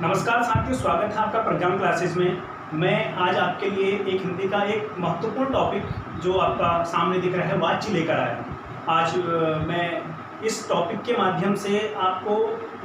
नमस्कार साथियों, स्वागत है आपका प्रज्ञान क्लासेस में। मैं आज आपके लिए एक हिंदी का एक महत्वपूर्ण टॉपिक जो आपका सामने दिख रहा है वाच्य लेकर आया। आज मैं इस टॉपिक के माध्यम से आपको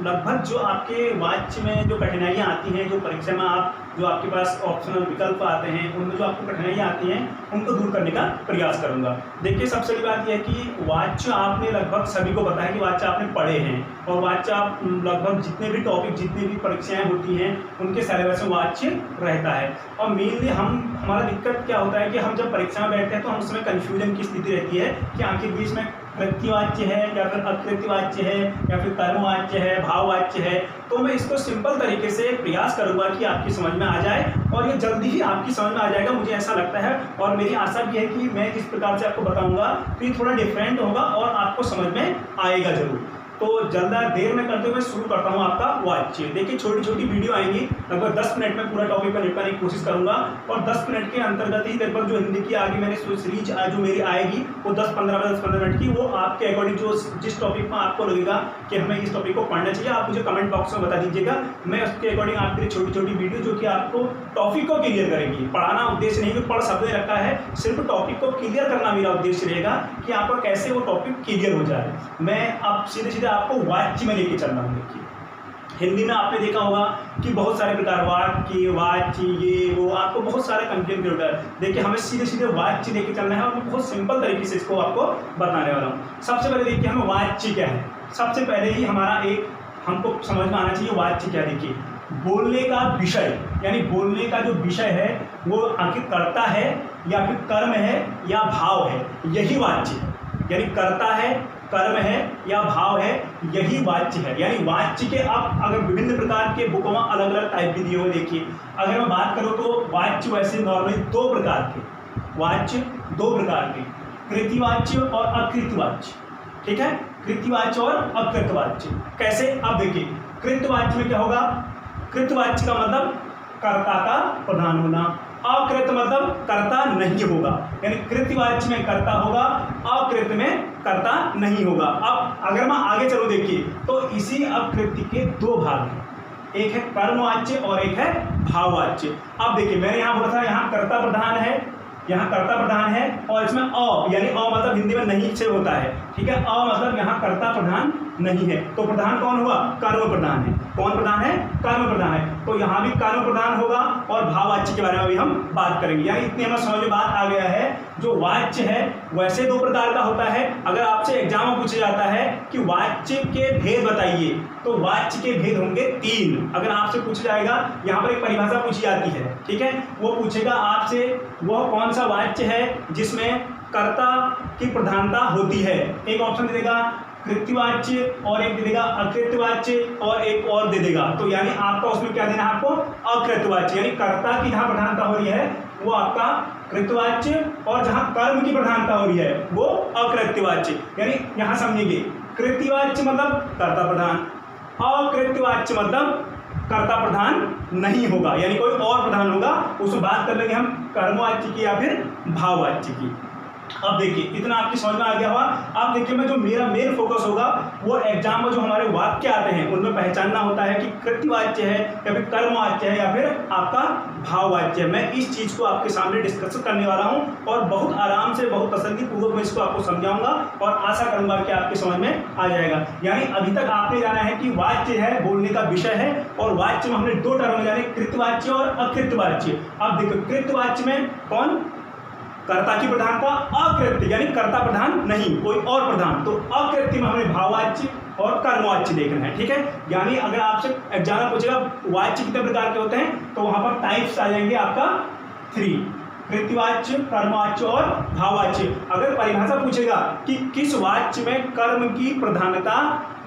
लगभग जो आपके वाच्य में जो कठिनाइयाँ आती हैं, जो परीक्षा में जो आपके पास ऑप्शनल विकल्प आते हैं, उनमें जो आपको कठिनाइयाँ आती हैं उनको दूर करने का प्रयास करूंगा। देखिए, सबसे बड़ी बात यह है कि वाच्य आपने लगभग सभी को पता है कि वाच्य आपने पढ़े हैं और वाच्य आप लगभग जितने भी टॉपिक, जितनी भी परीक्षाएं होती हैं उनके सिलेबस में वाच्य रहता है। और मेनली हमारा दिक्कत क्या होता है कि हम जब परीक्षा में बैठते हैं तो हम उसमें कन्फ्यूजन की स्थिति रहती है कि आखिर भी इसमें कृत्यवाच्य है या फिर अकृत्यवाच्य है या फिर कर्मवाच्य है, भाववाच्य है। तो मैं इसको सिंपल तरीके से प्रयास करूंगा कि आपकी समझ में आ जाए और ये जल्दी ही आपकी समझ में आ जाएगा, मुझे ऐसा लगता है। और मेरी आशा भी है कि मैं जिस प्रकार से आपको बताऊंगा तो ये थोड़ा डिफरेंट होगा और आपको समझ में आएगा जरूर। तो ज़्यादा देर में करते हुए शुरू करता हूँ आपका वाच्य। देखिए, छोटी छोटी वीडियो आएंगी, लगभग 10 मिनट में पूरा टॉपिक पर निपटाने की कोशिश करूंगा और 10 मिनट के अंतर्गत ही लगभग जो हिंदी की आगे मैंने सीरीज जो मेरी आएगी वो 10-15 मिनट की, वो आपके अकॉर्डिंग जो जिस टॉपिक में आपको लगेगा कि हमें इस टॉपिक को पढ़ना चाहिए, आप मुझे कमेंट बॉक्स में बता दीजिएगा। मैं उसके अकॉर्डिंग आपके लिए छोटी छोटी वीडियो जो कि आपको टॉपिक को क्लियर करेंगी। पढ़ाना उद्देश्य नहीं कि पढ़ शब्द रखा है, सिर्फ टॉपिक को क्लियर करना मेरा उद्देश्य रहेगा कि आपका कैसे वो टॉपिक क्लियर हो जाए। मैं अब सीधे सीधे आपको वाच्य में लेके चल रहा हूँ। देखिए, हिंदी में आपने देखा होगा कि बहुत सारे प्रकार वाक्य, वाच्य, ये वो, आपको बहुत सारे कंफ्यूजन क्रिएट होता है। देखिए, हमें सीधे सीधे वाच्य लेके चलना है और मैं बहुत सिंपल तरीके से इसको आपको बताने वाला हूँ। सबसे पहले देखिए, हमें वाच्य क्या है। सबसे पहले ही हमारा हमको समझ में आना चाहिए वाच्य क्या। देखिए, बोलने का विषय, यानी बोलने का जो विषय है वो आखिर कर्ता है या फिर कर्म है या भाव है, यही वाच्य है। यानी कर्ता है, कर्म है या भाव है, यही वाच्य है। यानी वाच्य के अब अगर विभिन्न प्रकार के बुकों में अलग अलग टाइप भी दिए हुए। देखिए, अगर मैं बात करूं तो वाच्य वैसे नॉर्मली दो प्रकार के, वाच्य दो प्रकार के, कृतिवाच्य और अकृतवाच्य। ठीक है, कृतिवाच्य और अकृतवाच्य कैसे? अब देखिए, कृतवाच्य में क्या होगा? कृतवाच्य का मतलब कर्ता का प्रधान होना, अकृत मतलब कर्ता नहीं होगा। यानी कृतवाच्य में कर्ता होगा, अकृत में कर्ता नहीं होगा। अब अगर मैं आगे चलूं, देखिए, तो इसी अकृत्य के दो भाग हैं, एक है कर्मवाच्य और एक है भाववाच्य। अब देखिए, मैंने यहाँ बोला था यहाँ कर्ता प्रधान है, यहाँ कर्ता प्रधान है और इसमें यानी मतलब हिंदी में नहीं से होता है। ठीक है, मतलब यहाँ कर्ता प्रधान नहीं है, तो प्रधान कौन हुआ? कर्म प्रधान है। कौन प्रधान है? कर्म प्रधान है। तो यहाँ भी कर्म प्रधान होगा और भाववाच्य के बारे में भी हम बात करेंगे। यानी इतनी हमें समझ में बात आ गया है। जो वाच्य है वैसे दो प्रकार का होता है। अगर आपसे एग्जाम में पूछा जाता है कि वाच्य के भेद बताइए, तो वाच्य के भेद होंगे 3। अगर आपसे पूछा जाएगा, यहाँ पर एक परिभाषा पूछी जाती है, ठीक है, वो पूछेगा आपसे वह कौन सा वाच्य है जिसमें कर्ता की प्रधानता होती है। एक ऑप्शन दे देगा कृत्यवाच्य और एक दे देगा अकृत्यवाच्य और एक और दे देगा। तो यानी आपका उसमें क्या देना है? आपको अकृत्यवाच्य, यानी कर्ता की जहाँ प्रधानता हो रही है वो आपका कृत्यवाच्य और जहाँ कर्म की प्रधानता हो रही है वो अकृत्यवाच्य। यानी यहाँ समझिए, कृत्यवाच्य मतलब कर्ता प्रधान, अकृत्यवाच्य मतलब कर्ता प्रधान नहीं होगा, यानी कोई और प्रधान होगा। उसमें बात कर लेंगे हम कर्मवाच्य की या फिर भाववाच्य की। अब देखिए, इतना आपकी समझ में आ गया होगा। अब देखिए, मैं जो मेरा मेन फोकस होगा वो एग्जाम में जो हमारे वाक्य आते हैं उनमें पहचानना होता है कि कृत्यवाच्य है या फिर कर्मवाच्य है या फिर आपका भाववाच्य है। मैं इस चीज को आपके सामने डिस्कस करने वाला हूं और बहुत आराम से, बहुत तसल्ली पूर्वक मैं इसको आपको समझाऊंगा और आशा करूंगा कि आपके समझ में आ जाएगा। यानी अभी तक आपने जाना है कि वाच्य है, बोलने का विषय है, और वाच्य में हमने दो टर्म जाने, कृत्यवाच्य और अकृत्यवाच्य। अब देखो, कृत्यवाच्य में कौन? कर्ता की प्रधानता, अकृत्य यानी कर्ता प्रधान नहीं, कोई और प्रधान। तो अकृत्य में हमें भाववाच्य और कर्मवाच्य देखना है। ठीक है, यानी अगर आपसे एग्जाम में पूछेगा वाच्य कितने प्रकार के होते हैं, तो वहां पर टाइप्स आ जाएंगे आपका 3, कृत्यवाच्य, कर्मवाच्य और भाववाच्य। अगर परिभाषा पूछेगा कि किस वाच्य में कर्म की प्रधानता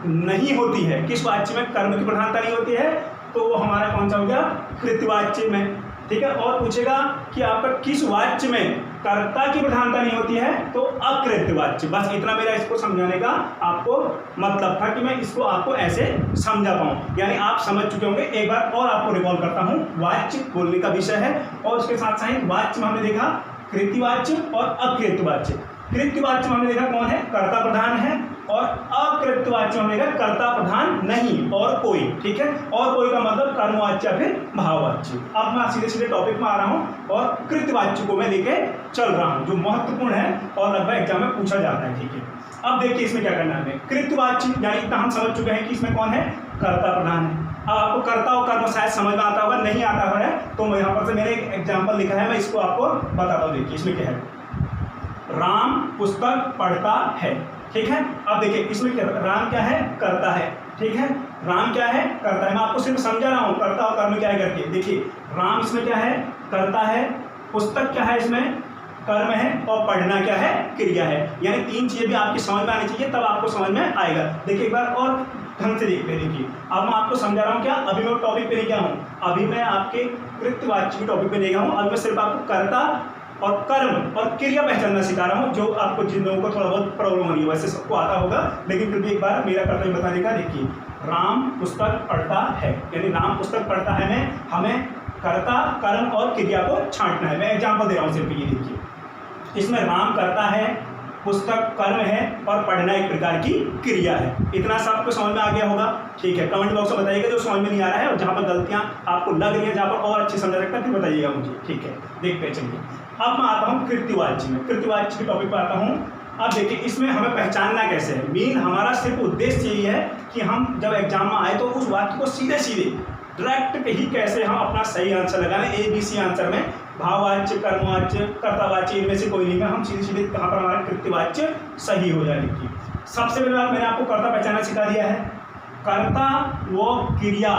नहीं होती है, किस वाच्य में कर्म की प्रधानता नहीं होती है, तो वो हमारा कौन सा हो गया? कृत्यवाच्य में। ठीक है, और पूछेगा कि आपका किस वाच्य में कर्ता की प्रधानता नहीं होती है, तो अकृत्यवाच्य। बस इतना मेरा इसको समझाने का आपको मतलब था कि मैं इसको आपको ऐसे समझा पाऊं। यानी आप समझ चुके होंगे। एक बार और आपको रिकॉल करता हूं, वाच्य बोलने का विषय है और उसके साथ साथ वाच्य में हमने देखा कृत्यवाच्य और अकृत्यवाच्य। कृत्यवाच्य में हमने देखा कौन है? कर्ता प्रधान है और अकृत्यवाच्य होने का कर्ता प्रधान नहीं और कोई, ठीक है। और कोई का मतलब कर्मवाच्य या फिर भाववाच्य। अब मैं सीधे सीधे टॉपिक में आ रहा हूँ और कृत्यवाच्य को मैं लेके चल रहा हूँ जो महत्वपूर्ण है और लगभग एग्जाम में पूछा जाता है, ठीक है। अब देखिए इसमें क्या करना है हमें। कृत्यवाच्य यानी इतना हम समझ चुके हैं कि इसमें कौन है, कर्ता प्रधान है। अब आपको कर्ता और कर्म शायद समझ में आता होगा, नहीं आता है तो यहाँ पर से मैंने एक एग्जाम्पल लिखा है, मैं इसको आपको बताता हूँ। देखिए इसमें क्या है, राम पुस्तक पढ़ता है, ठीक है। अब देखिए इसमें क्या, राम क्या है, करता है, ठीक है। राम क्या है, करता है। मैं आपको सिर्फ समझा रहा हूँ कर्ता और कर्म क्या है करके। देखिए राम इसमें क्या है, करता है, पुस्तक क्या है, इसमें कर्म है, और पढ़ना क्या है, क्रिया है। यानी तीन चीजें भी आपकी समझ में आनी चाहिए, तब आपको समझ में आएगा। देखिए एक बार और ढंग से देखते हैं। देखिए अब मैं आपको समझा रहा हूँ क्या, अभी मैं टॉपिक पे नहीं गया हूँ, अभी मैं आपके कृत्यवाच्य के टॉपिक पे नहीं गया हूँ। अभी मैं सिर्फ आपको कर्ता और कर्म और क्रिया पहचानना सिखा रहा हूँ, जो आपको जिन लोगों को थोड़ा बहुत प्रॉब्लम हो रही है, वैसे सबको आता होगा, लेकिन फिर भी एक बार मेरा कर्तव्य बताने का। देखिए राम पुस्तक पढ़ता है, यानी राम पुस्तक पढ़ता है में हमें कर्ता कर्म और क्रिया को छांटना है। मैं एग्जाम्पल दे रहा हूँ सिर्फ, ये देखिए इसमें राम करता है, पुस्तक कर्म है और पढ़ना एक प्रकार की क्रिया है। इतना सब आपको समझ में आ गया होगा, ठीक है। कमेंट बॉक्स में बताइएगा जो समझ में नहीं आ रहा है और जहाँ पर गलतियाँ आपको लग रही है, जहाँ पर और अच्छी समझ सकता है फिर बताइएगा मुझे, ठीक है। देखते हैं, चलिए अब मैं आता हूँ कृत्यवाच्य में। कृत्यवाच्य के टॉपिक पर आता हूँ। अब देखिए इसमें हमें पहचानना कैसे है। मेन हमारा सिर्फ उद्देश्य यही है कि हम जब एग्जाम में आए तो उस वाक्य को सीधे सीधे डायरेक्ट ही कैसे हम अपना सही आंसर लगाने। ABC आंसर में भाववाच्य, कर्मवाच्य, कर्तावाच्य इनमें से कोई नहीं है, हम सीधे सीधे कहाँ पर हमारा कृत्यवाच्य सही हो जाएगी। सबसे पहले बात मैंने आपको कर्ता पहचानना सिखा दिया है। कर्ता व क्रिया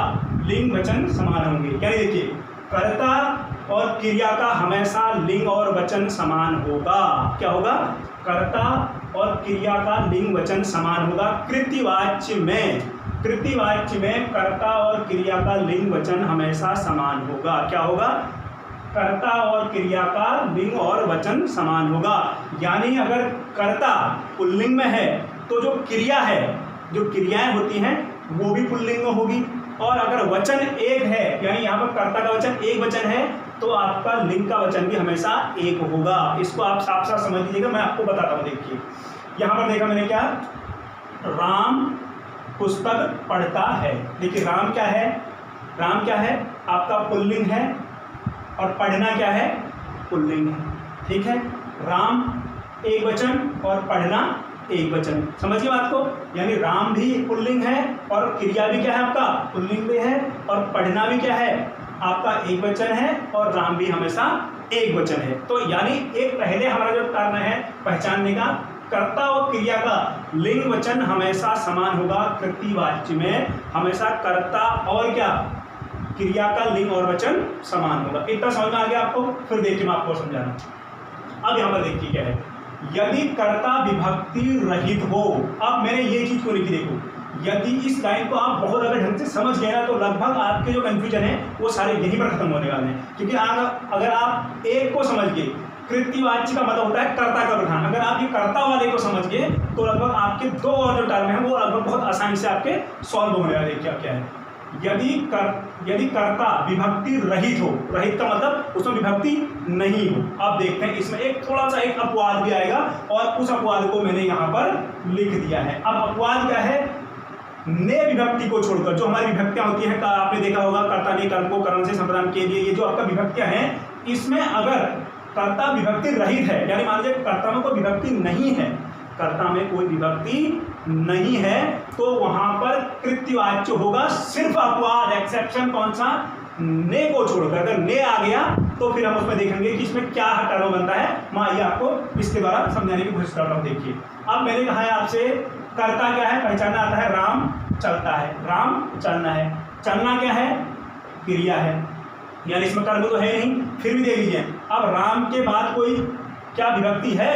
लिंग वचन समान होंगे, यानी देखिए कर्ता और क्रिया का हमेशा लिंग और वचन समान होगा। क्या होगा, कर्ता और क्रिया का लिंग वचन समान होगा। कृत्यवाच्य में कर्ता और क्रिया का लिंग वचन हमेशा समान होगा। क्या होगा, कर्ता और क्रिया का लिंग और वचन समान होगा। यानी अगर कर्ता पुल्लिंग में है तो जो क्रिया है, जो क्रियाएं होती हैं वो भी पुल्लिंग में होगी। और अगर वचन एक है, यानी यहाँ पर कर्ता का वचन एक वचन है, तो आपका लिंग का वचन भी हमेशा एक होगा। इसको आप साफ साफ समझ लीजिएगा, मैं आपको बताता हूँ। देखिए यहाँ पर देखा मैंने क्या, राम पुस्तक पढ़ता है। देखिए राम क्या है, राम क्या है आपका पुल्लिंग है, और पढ़ना क्या है, पुल्लिंग है, ठीक है। राम एक वचन और पढ़ना एक वचन, समझिए बात को। यानी राम भी पुल्लिंग है और क्रिया भी क्या है आपका पुल्लिंग भी है, और पढ़ना भी क्या है आपका एक वचन है, और राम भी हमेशा एक वचन है। तो यानी एक पहले हमारा जो कारण है पहचानने का, कर्ता और क्रिया का लिंग वचन हमेशा समान होगा। कृत्यवाच्य में हमेशा कर्ता और क्या, क्रिया का लिंग और वचन समान होगा। इतना समझ में आ गया आपको। फिर देखिए मैं आपको समझाना। अब यहाँ पर देखिए क्या है, यदि कर्ता विभक्ति रहित हो। अब मैंने ये चीज को लिखी, देखो यदि इस लाइन को आप बहुत अगर ढंग से समझ गए ना तो लगभग आपके जो कंफ्यूजन है वो सारे यहीं पर खत्म होने वाले हैं। क्योंकि अगर आप एक को समझ गए, कृत्यवाच्य का मतलब होता है कर्ता का प्रधान, अगर आप ये कर्ता वाले को समझ गए तो लगभग आपके दो और जो टर्म है वो लगभग बहुत आसानी से आपके सॉल्व होने वाले। क्या है, यदि कर्ता विभक्ति रहित हो, रहित का मतलब उसमें विभक्ति नहीं हो। अब देखते हैं इसमें एक थोड़ा सा एक अपवाद भी आएगा, और उस अपवाद को मैंने यहाँ पर लिख दिया है। अब अपवाद क्या है, ने विभक्ति को छोड़कर जो हमारी विभक्तियां होती हैं, आपने देखा होगा कर्ता ने कर्म को करण से संप्रदान के लिए, ये जो आपका विभक्तियां हैं, इसमें अगर कर्ता विभक्ति रहित है, यानी मान लीजिए कर्ता में कोई विभक्ति नहीं है, कर्ता में कोई विभक्ति नहीं है, तो वहां पर कृत्यवाच्य होगा। सिर्फ अपवाद एक्सेप्शन कौन सा, ने को छोड़कर। अगर ने आ गया तो फिर हम उसमें देखेंगे कि इसमें क्या टर्म बनता है। मैं आइए आपको इसके द्वारा समझाने की कोशिश कर रहा हूँ। देखिए अब मैंने कहा है आपसे, कर्ता क्या है पहचानना आता है, राम चलता है, राम चलना है। चलना क्या है, क्रिया है, यानी इसमें कर्म तो है नहीं। फिर भी देख लीजिए, अब राम के बाद कोई क्या विभक्ति है,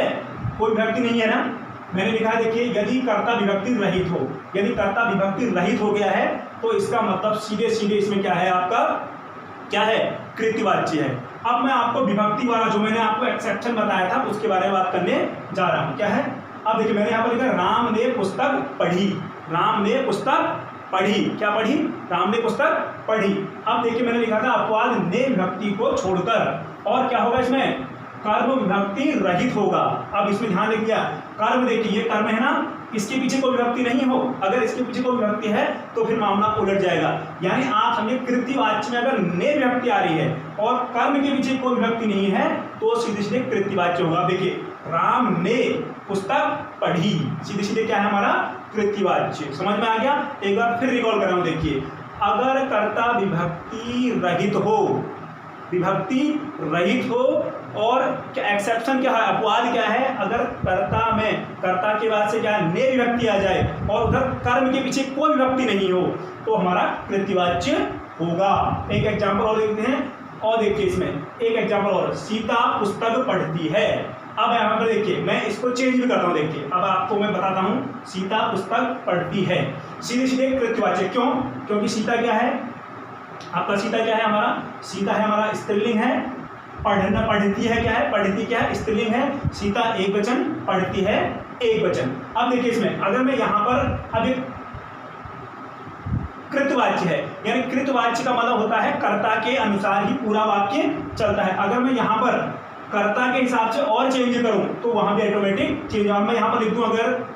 कोई विभक्ति नहीं है ना। मैंने लिखा है देखिए, यदि कर्ता विभक्ति रहित हो, यदि कर्ता विभक्ति रहित हो गया है तो इसका मतलब सीधे सीधे इसमें क्या है आपका, क्या है, कृत्यवाच्य है। अब मैं आपको विभक्ति वाला जो मैंने आपको एक्सेप्शन बताया था उसके बारे में बात करने जा रहा हूँ। क्या है, अब देखिए मैंने यहाँ पर लिखा राम ने पुस्तक पढ़ी, राम ने पुस्तक पढ़ी, क्या पढ़ी, राम ने पुस्तक पढ़ी। अब देखिए मैंने लिखा था अपवाद ने विभक्ति को छोड़कर, और क्या होगा इसमें, कर्म विभक्ति रहित होगा। अब इसमें ध्यान देखिए, कर्म देखिए ये कर्म है ना, इसके पीछे कोई विभक्ति नहीं हो। अगर इसके पीछे कोई विभक्ति है तो फिर मामला उलट जाएगा। यानी आप समझिए कृत्यवाच्य में अगर ने विभक्ति आ रही है और कर्म के पीछे कोई विभक्ति नहीं है तो सीधे सीधे कृत्यवाच्य होगा। देखिए राम ने पुस्तक पढ़ी, सीधे सीधे क्या है हमारा कृत्यवाच्य। समझ में आ गया? एक बार फिर रिकॉल कर रहा हूं। देखिए अगर कर्ता विभक्ति रहित हो, विभक्ति रहित हो और एक्सेप्शन क्या है, अपवाद क्या है, अगर कर्ता में कर्ता के बाद से क्या है ने विभक्ति आ जाए और उधर कर्म के पीछे कोई विभक्ति नहीं हो तो हमारा कृत्यवाच्य होगा। एक एग्जांपल और देखते हैं। और देखिए इसमें एक एग्जांपल और, सीता पुस्तक पढ़ती है। अब यहाँ पर देखिए मैं इसको चेंज भी करता हूँ। देखिए अब आपको मैं बताता हूँ, सीता पुस्तक पढ़ती है, सीधे सीधे कृत्यवाच्य। क्यों? क्योंकि सीता क्या है आपका, सीता क्या है हमारा, सीता है हमारा स्त्रीलिंग है, पढ़ना पढ़ती है क्या है, पढ़ती क्या है स्त्रीलिंग है, सीता एक वचन, पढ़ती है एक वचन। अब देखिए इसमें अगर मैं यहाँ पर अब एक कृतवाच्य है, यानी कृतवाच्य का मतलब होता है कर्ता के अनुसार ही पूरा वाक्य चलता है। अगर मैं यहाँ पर कर्ता के हिसाब से और चेंज करूं तो वहां भी ऑटोमेटिक चेंज। मैं यहाँ पर लिख दूं अगर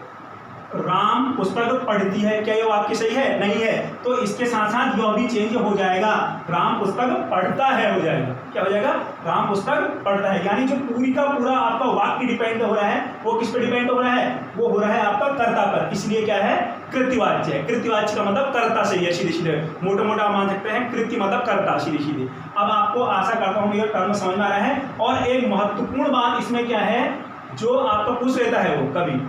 राम पुस्तक पढ़ती है, क्या ये वाक्य सही है? नहीं है। तो इसके साथ साथ यह भी चेंज हो जाएगा, राम पुस्तक पढ़ता है हो जाएगा। क्या हो जाएगा? राम पुस्तक पढ़ता है। यानी जो पूरी का पूरा आपका वाक्य डिपेंड हो रहा है वो किस पे डिपेंड हो रहा है? वो हो रहा है आपका कर्ता पर। इसलिए क्या है? कृत्यवाच्य है। कृत्यवाच्य का मतलब कर्ता सही है, सीधे सीधे मोटा मोटा मान सकते हैं कृत्य मतलब कर्ता, सीधे सीधे। अब आपको आशा करता हूँ ये टर्म समझ में आ रहा है। और एक महत्वपूर्ण बात इसमें क्या है जो आपका पूछ लेता है वो कभी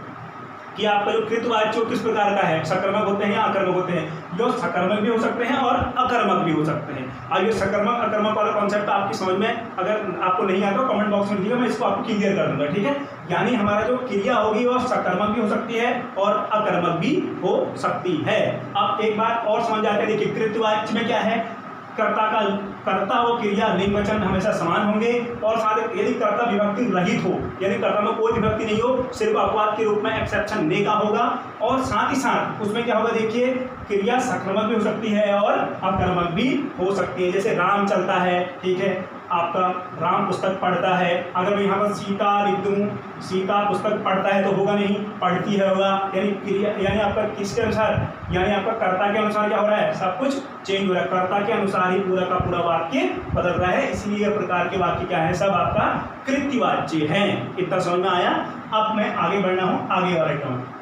कि आपका जो कृतवाच्य किस प्रकार का है, सकर्मक होते हैं या अकर्मक होते हैं। जो सकर्मक भी हो सकते हैं और अकर्मक भी हो सकते हैं। अब ये सकर्मक अकर्मक वाला कॉन्सेप्ट आपकी समझ में अगर आपको नहीं आता तो कमेंट बॉक्स में लिखिएगा, मैं इसको आपको क्लियर कर दूंगा। ठीक है? यानी हमारा जो क्रिया होगी वो सकर्मक भी हो सकती है और अकर्मक भी हो सकती है। अब एक बात और समझ आते हैं। देखिए कृतवाच्य में क्या है, कर्ता और क्रिया लिंग वचन हमेशा समान होंगे और साथ यदि कर्ता विभक्ति रहित हो, यानी कर्ता में कोई विभक्ति नहीं हो, सिर्फ अपवाद के रूप में एक्सेप्शन ने का होगा। और साथ ही साथ उसमें क्या होगा, देखिए क्रिया सकर्मक भी हो सकती है और अकर्मक भी हो सकती है। जैसे राम चलता है, ठीक है, आपका राम पुस्तक पढ़ता है। अगर मैं यहाँ पर सीता लिख दूँ, सीता पुस्तक पढ़ता है तो होगा नहीं, पढ़ती है होगा। यानी क्रिया यानी आपका किसके अनुसार, यानी आपका कर्ता के अनुसार क्या हो रहा है, सब कुछ चेंज हो रहा है। कर्ता के अनुसार ही पूरा का पूरा वाक्य बदल रहा है। इसलिए यह प्रकार के वाक्य क्या है, सब आपका कृत्यवाच्य हैं। इतना समझ में आया? अब मैं आगे बढ़ना हूँ आगे वाले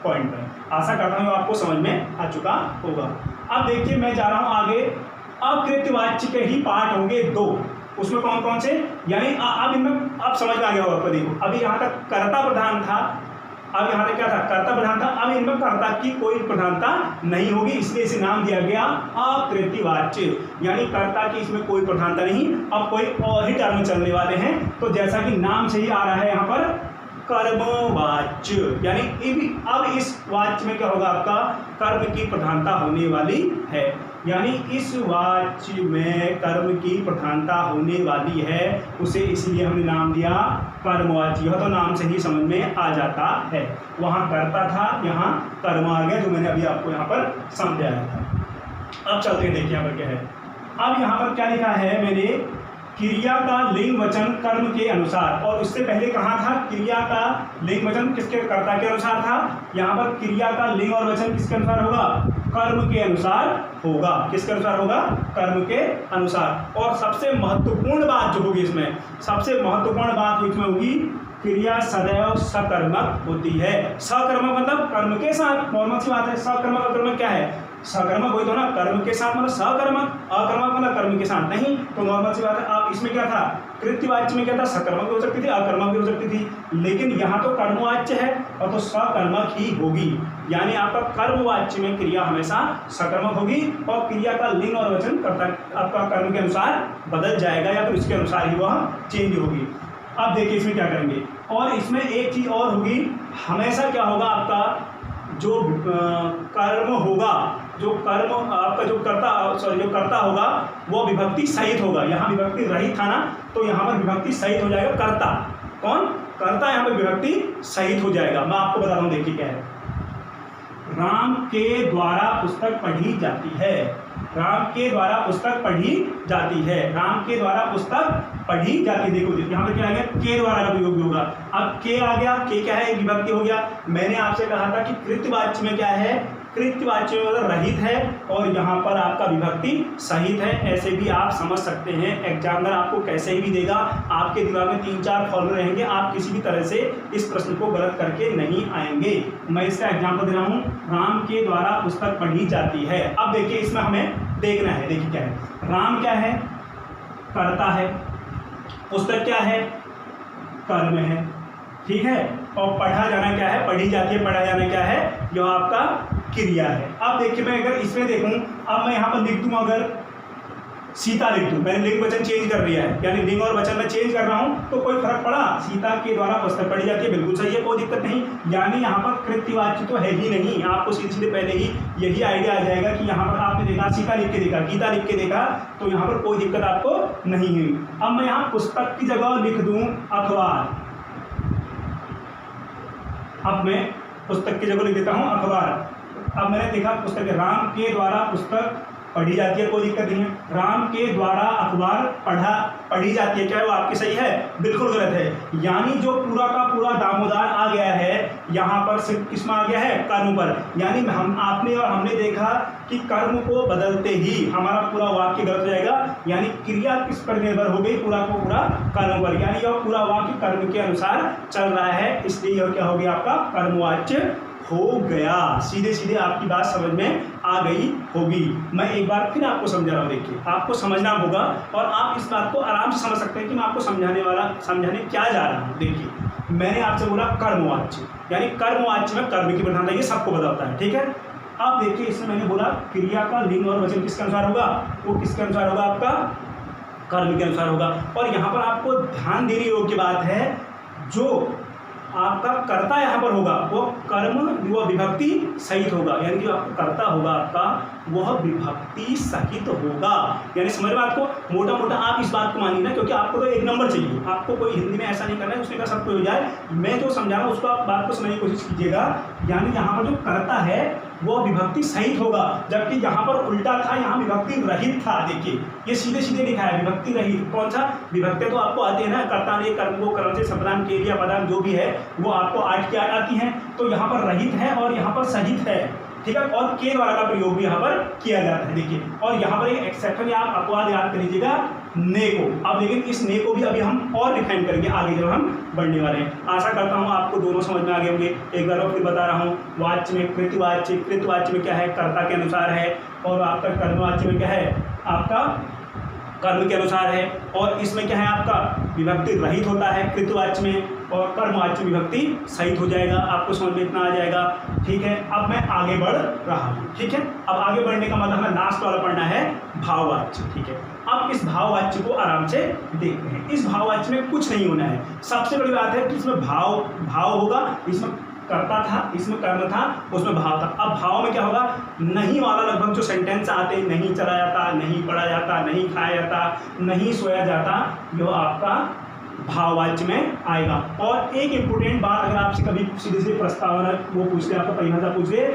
पॉइंट पर। आशा करता हूँ आपको समझ में आ चुका होगा। अब देखिए मैं जा रहा हूँ आगे। अब कृत्यवाच्य के ही पार्ट होंगे दो। उसमें कौन कौन से, यानी अब इनमें अब समझ में आ गया होगा। देखो अभी यहाँ तक कर्ता प्रधान था, अब यहाँ तक क्या था, कर्ता प्रधान था। अब इनमें कर्ता की कोई प्रधानता नहीं होगी, इसलिए इसे नाम दिया गया अकृत्यवाच्य। यानी कर्ता की इसमें कोई प्रधानता नहीं। अब कोई और ही टर्म चलने वाले हैं। तो जैसा कि नाम से ही आ रहा है यहाँ पर कर्मवाच्य, यानी अब इस वाच्य में क्या होगा, आपका कर्म की प्रधानता होने वाली है। यानी इस वाच्य में कर्म की प्रधानता होने वाली है, उसे इसलिए हमने नाम दिया कर्मवाच्य। यह तो नाम से ही समझ में आ जाता है। वहाँ कर्ता था, यहाँ कर्म आ गया, जो मैंने अभी आपको यहाँ पर समझाया था। अब चलते हैं, देखिए यहाँ पर क्या है। अब यहाँ पर क्या लिखा है मैंने, क्रिया का लिंग वचन कर्म के अनुसार। और उससे पहले कहा था क्रिया का लिंग वचन किसके, कर्ता के अनुसार था। यहाँ पर क्रिया का लिंग और वचन किसके अनुसार होगा, कर्म के अनुसार होगा। किसके अनुसार होगा, कर्म के अनुसार। और सबसे महत्वपूर्ण बात जो होगी इसमें, सबसे महत्वपूर्ण बात इसमें होगी, क्रिया सदैव सकर्मक होती है। सकर्मक मतलब कर्म के साथ, नॉर्मल सी बात है। सकर्मक अकर्मक क्या है, सकर्मक हुई तो ना कर्म के साथ मतलब सकर्मक, अकर्मक मतलब कर्म के साथ नहीं। तो नॉर्मल सी बात है। आप इसमें क्या था, कृत्यवाच्य में क्या था, सकर्मक भी हो सकती थी, अकर्मक भी हो सकती थी। लेकिन यहाँ तो कर्मवाच्य है और तो सकर्मक ही होगी। यानी आपका कर्मवाच्य में क्रिया हमेशा सकर्मक होगी और क्रिया का लिंग और वचन कर्ता आपका कर्म के अनुसार बदल जाएगा या तो इसके अनुसार ही वह चेंज होगी। अब देखिए इसमें क्या करेंगे। और इसमें एक चीज और होगी, हमेशा क्या होगा, आपका जो कर्म होगा, जो कर्म आपका जो कर्ता होगा वो विभक्ति सहित होगा। यहाँ विभक्ति रहित था ना, तो यहाँ पर विभक्ति सहित हो जाएगा। कर्ता कौन, कर्ता यहाँ पर विभक्ति सहित हो जाएगा। मैं आपको बता रहा हूँ, देखिए क्या है। राम के द्वारा पुस्तक पढ़ी जाती है। राम के द्वारा पुस्तक पढ़ी जाती है। राम के द्वारा पुस्तक पढ़ी जाती है। देखो यहाँ पे क्या आ गया, के द्वारा का प्रयोग भी होगा। अब के आ गया, के क्या है, एक विभक्ति हो गया। मैंने आपसे कहा था कि कृत्यवाच्य में क्या है, कृत्यवाच्य मतलब रहित है और यहाँ पर आपका विभक्ति सहित है। ऐसे भी आप समझ सकते हैं, एग्जामिनर आपको कैसे ही भी देगा, आपके दिमाग में 3-4 फॉर्मूले रहेंगे, आप किसी भी तरह से इस प्रश्न को गलत करके नहीं आएंगे। मैं इसका एग्जाम्पल दे रहा हूँ, राम के द्वारा पुस्तक पढ़ी जाती है। अब देखिए इसमें हमें देखना है, देखिए क्या है, राम क्या है, कर्ता है, पुस्तक क्या है, कर्म है, ठीक है, और पढ़ा जाना क्या है, पढ़ी जाती है, पढ़ा जाना क्या है, जो आपका क्रिया है। अब देखिए मैं अगर इसमें देखूं, अब मैं यहाँ पर लिख दूं, अगर सीता लिख दूं, मैंने लिंग वचन चेंज कर दिया है, यानी लिंग और वचन में चेंज कर रहा हूं, तो कोई फर्क पड़ा, सीता के द्वारा पुस्तक पढ़ी जाती है, बिल्कुल सही है, कोई दिक्कत नहीं। यानी यहाँ पर कृत्यवाच्य तो है ही नहीं, आपको सीधे सीधे पहले ही यही आइडिया आ जाएगा कि यहाँ पर आपने देखा सीता लिख के देखा, गीता लिख के देखा, तो यहाँ पर कोई दिक्कत आपको नहीं हुई। अब मैं यहाँ पुस्तक की जगह लिख दूँ अखबार, अब मैं पुस्तक की जगह लिख देता हूँ अखबार। अब मैंने देखा पुस्तक, राम के द्वारा पुस्तक पढ़ी जाती है, कोई दिक्कत नहीं है। राम के द्वारा अखबार पढ़ी जाती है, क्या वो आपकी सही है, बिल्कुल गलत है। यानी जो पूरा का पूरा दामोदार आ गया है यहाँ पर सिर्फ किसमें आ गया है, कर्म पर। यानी हम आपने और हमने देखा कि कर्म को बदलते ही हमारा पूरा वाक्य गलत हो जाएगा, यानी क्रिया किस पर निर्भर हो गई, पूरा को पूरा कर्म पर, यानी यह पूरा वाक्य कर्म के अनुसार चल रहा है, इसलिए यह क्या हो गया, आपका कर्मवाच्य हो गया। सीधे सीधे आपकी बात समझ में आ गई होगी। मैं एक बार फिर आपको समझा रहा हूँ, देखिए आपको समझना होगा और आप इस बात को आराम से समझ सकते हैं कि मैं आपको समझाने क्या जा रहा हूँ। देखिए मैंने आपसे बोला कर्मवाच्य, यानी कर्मवाच्य में कर्म की प्रधानता, ये सबको पता होता है, ठीक है। अब देखिए इसमें मैंने बोला क्रिया का लिंग और वचन किसके अनुसार होगा, वो किसके अनुसार होगा, आपका कर्म के अनुसार होगा। और यहाँ पर आपको ध्यान देने योग्य बात है, जो आपका कर्ता यहाँ पर होगा वो कर्म वह विभक्ति सहित होगा, यानी जो आपका कर्ता होगा आपका वह विभक्ति सहित होगा। यानी समझ बात को, मोटा मोटा आप इस बात को मानिए ना, क्योंकि आपको तो 1 नंबर चाहिए, आपको कोई हिंदी में ऐसा नहीं करना है उसमें का सब कुछ हो जाए। मैं जो समझा रहा हूँ उसको आप बात को समझने की कोशिश कीजिएगा। यानी यहाँ पर जो कर्ता है वो विभक्ति सहित होगा, जबकि यहाँ पर उल्टा था, यहाँ विभक्ति रहित था। देखिए ये सीधे सीधे लिखा है विभक्ति रहित। कौन सा, विभक्ति तो आपको आती है ना, कर्ता ने, कर्म को, कर्म से, सप्राम, क्रिया, पदार्थ जो भी है वो आपको 8 की 8 आती हैं। तो यहाँ पर रहित है और यहाँ पर सहित है, ठीक है, और के द्वारा का प्रयोग भी यहाँ पर किया जाता है। देखिए और यहाँ पर एक एक्सेप्शन या आप अपवाद याद कर लीजिएगा, ने को। अब लेकिन इस ने को भी अभी हम और डिफाइन करेंगे आगे जब हम बढ़ने वाले हैं। आशा करता हूँ आपको दोनों समझ में आ गए होंगे। एक बार और फिर बता रहा हूँ, वाच्य में कृतवाच्य, कृतवाच्य में क्या है, कर्ता के अनुसार है, और आपका कर्मवाच्य में क्या है, आपका कर्म के अनुसार है, और इसमें क्या है, आपका विभक्ति रहित होता है कृतवाच्य में, और कर्मवाच्य विभक्ति सहित हो जाएगा। आपको समझ में इतना आ जाएगा, ठीक है। अब मैं आगे बढ़ रहा हूँ, ठीक है। अब आगे बढ़ने का मतलब हमें लास्ट वाला पढ़ना है भाववाच्य, ठीक है। अब इस भाववाच्य को आराम से देखते हैं। इस भाववाच्य में कुछ नहीं होना है। सबसे बड़ी बात है कि इसमें भाव होगा, इसमें कर्ता था, इसमें कर्म था, उसमें भाव था। अब भाव में क्या होगा, नहीं वाला लगभग जो सेंटेंस आते, नहीं चला जाता, नहीं पढ़ा जाता, नहीं खाया जाता, नहीं सोया जाता, जो आपका भाववाच्य में आएगा। और एक इंपोर्टेंट बात, अगर आपसे कभी सीधे सीधे प्रस्तावना वो पूछ ले, आपको परिभाषा पूछ ले,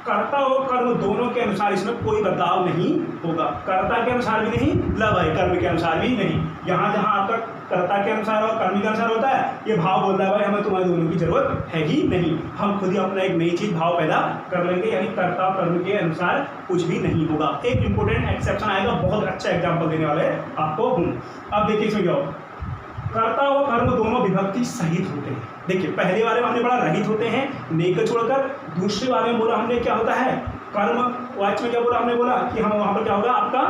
कर्ता और कर्म दोनों के अनुसार इसमें कोई बदलाव नहीं होगा। कर्ता के अनुसार भी नहीं, लव है, कर्म के अनुसार भी नहीं। जहाँ जहाँ आपका कर्ता के अनुसार और कर्म के अनुसार होता है, ये भाव बोलता है भाई हमें तुम्हारे दोनों की जरूरत है ही नहीं, हम खुद ही अपना एक नई चीज भाव पैदा कर लेंगे। यानी कर्ता और कर्म के अनुसार कुछ भी नहीं होगा। एक इंपोर्टेंट एक्सेप्शन आएगा, बहुत अच्छा एग्जाम्पल देने वाले आपको हूँ। अब देखिए इसमें क्या हो, कर्ता और कर्म दोनों विभक्ति सहित होते हैं। देखिए पहले वाले में हमने बड़ा रहित होते हैं, ने को छोड़कर। दूसरे वाले में बोला हमने क्या होता है, कर्म वाच्य में क्या बोला, हमने बोला कि हम वहाँ पर क्या होगा, आपका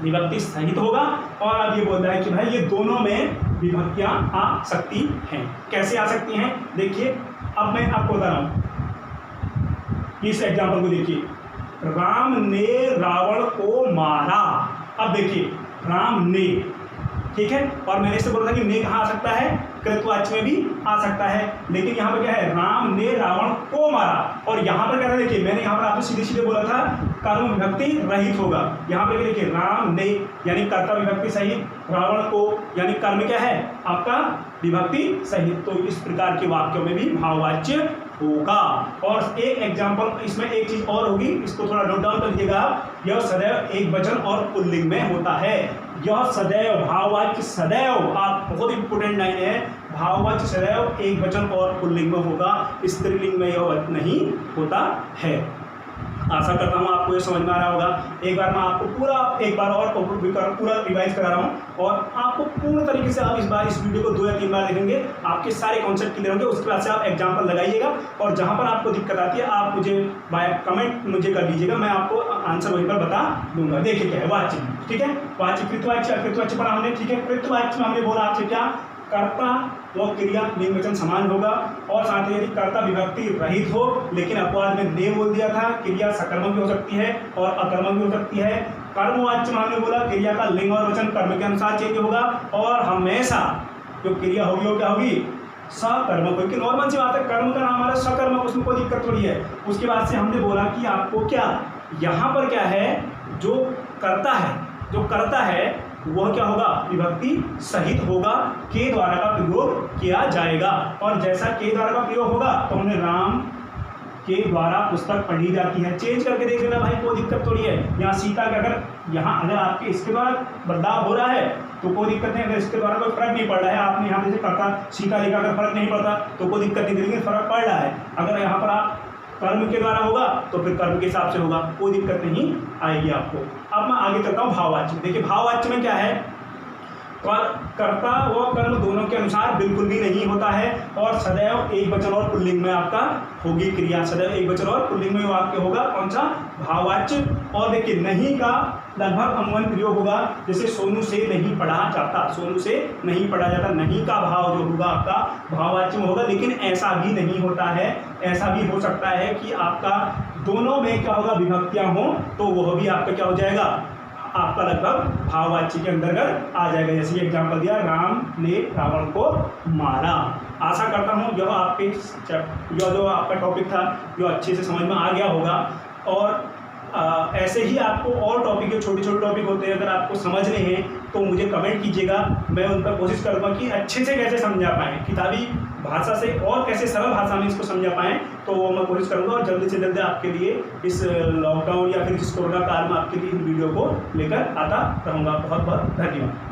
विभक्ति सहित होगा। और अब ये बोलता है कि भाई ये दोनों में विभक्तियाँ आ सकती हैं। कैसे आ सकती हैं, देखिए अब मैं आपको बता रहा हूँ। इस एग्जाम्पल को देखिए, राम ने रावण को मारा। अब देखिए राम ने, ठीक है, और मैंने इससे बोला था कि ने कहाँ आ सकता है, कृतवाच्य में भी आ सकता है। लेकिन यहाँ पर क्या है, राम ने रावण को मारा। और यहाँ पर क्या था, देखिए मैंने यहाँ पर आपको सीधे सीधे बोला था कर्म विभक्ति रहित होगा। यहाँ पर देखिए राम ने यानी कर्ता विभक्ति सहित, रावण को यानी कर्म क्या है, आपका विभक्ति सहित। तो इस प्रकार के वाक्यों में भी भाववाच्य होगा। और एक एग्जाम्पल इसमें एक चीज और होगी, इसको थोड़ा नोट डाउन कर लीजिएगा, यह सदैव एक वचन और पुल्लिंग में होता है। यह सदैव, भाववाच्य सदैव, आप बहुत इंपोर्टेंट लाइन है, भाववाच्य सदैव एक वचन और पुल्लिंग में होगा, स्त्रीलिंग में यह नहीं होता है। आशा करता हूँ आपको ये समझ में आ रहा होगा। एक बार मैं आपको पूरा एक बार और पूरा रिवाइज करा रहा हूँ और आपको पूर्ण तरीके से आप इस वीडियो को 2 या 3 बार देखेंगे, आपके सारे कॉन्सेप्ट क्लियर होंगे। उसके बाद से आप एग्जाम्पल लगाइएगा और जहाँ पर आपको दिक्कत आती है आप मुझे बाय कमेंट मुझे कर लीजिएगा, मैं आपको आंसर वहीं पर बता दूंगा। देखिए क्या है वाच्य, ठीक है, वाच्य कृतवाच्य अकृतवाच्य पढ़ा हमने, ठीक है। कृतवाच्य में हमने बोला आपसे क्या, कर्ता व क्रिया लिंग वचन समान होगा और साथ ही यदि कर्ता विभक्ति रहित हो, लेकिन अपवाद में ने बोल दिया था, क्रिया सकर्मक भी हो सकती है और अकर्मक भी हो सकती है। कर्मवाच्य में हमने बोला क्रिया का लिंग और वचन कर्म के अनुसार चेंज होगा और हमेशा जो क्रिया होगी वो क्या होगी, सकर्मक होगी। नॉर्मल सी बात है, कर्म का नाम हमारा सकर्मक, उसमें कोई दिक्कत थोड़ी है। उसके बाद से हमने बोला कि आपको क्या यहाँ पर क्या है, जो करता है वह क्या होगा, विभक्ति सहित होगा, के द्वारा का प्रयोग किया जाएगा। और जैसा के द्वारा का प्रयोग होगा तो हमने राम के द्वारा पुस्तक पढ़ी जाती है, चेंज करके देख लेना भाई, कोई दिक्कत थोड़ी है। यहाँ सीता के अगर आपके इसके द्वारा बदलाव हो रहा है तो कोई दिक्कत नहीं, अगर इसके द्वारा कोई फर्क नहीं पड़ रहा है, आपने यहाँ जैसे करता सीता लिखा, अगर फर्क नहीं पड़ता तो कोई दिक्कत नहीं, लेकिन फर्क पड़ रहा है, अगर यहाँ पर आप कर्म के द्वारा होगा तो फिर कर्म के हिसाब से होगा, कोई दिक्कत नहीं आएगी आपको। अब मैं आगे करता हूँ भाववाच्य। देखिए भाववाच्य में क्या है, कर्ता व कर्म दोनों के अनुसार बिल्कुल भी नहीं होता है और सदैव एक वचन और पुल्लिंग में आपका होगी क्रिया, सदैव एक वचन और पुल्लिंग में आपके होगा कौन सा, भाववाच्य। और देखिए नहीं का लगभग अनुबंध प्रयोग होगा, जैसे सोनू से नहीं पढ़ा जाता, सोनू से नहीं पढ़ा जाता, नहीं का भाव जो होगा आपका भाववाच्य में होगा। लेकिन ऐसा भी नहीं होता है, ऐसा भी हो सकता है कि आपका दोनों में क्या होगा, विभक्तियां हो, तो वह भी आपका क्या हो जाएगा, आपका लगभग भाववाच्य के अंतर्गत आ जाएगा। जैसे ये एग्जाम्पल दिया, राम ने रावण को मारा। आशा करता हूँ जो आपके जो आपका टॉपिक था जो अच्छे से समझ में आ गया होगा। और ऐसे ही आपको और टॉपिक, जो छोटे छोटे टॉपिक होते हैं, अगर आपको समझने हैं तो मुझे कमेंट कीजिएगा, मैं उन पर कोशिश करूँगा कि अच्छे से कैसे समझा पाएँ, किताबी भाषा से और कैसे सरल भाषा में इसको समझा पाएँ, तो वो मैं कोशिश करूँगा और जल्दी से जल्दी आपके लिए इस लॉकडाउन या फिर इस कोरोना काल में आपके लिए इन वीडियो को लेकर आता रहूँगा। बहुत बहुत धन्यवाद।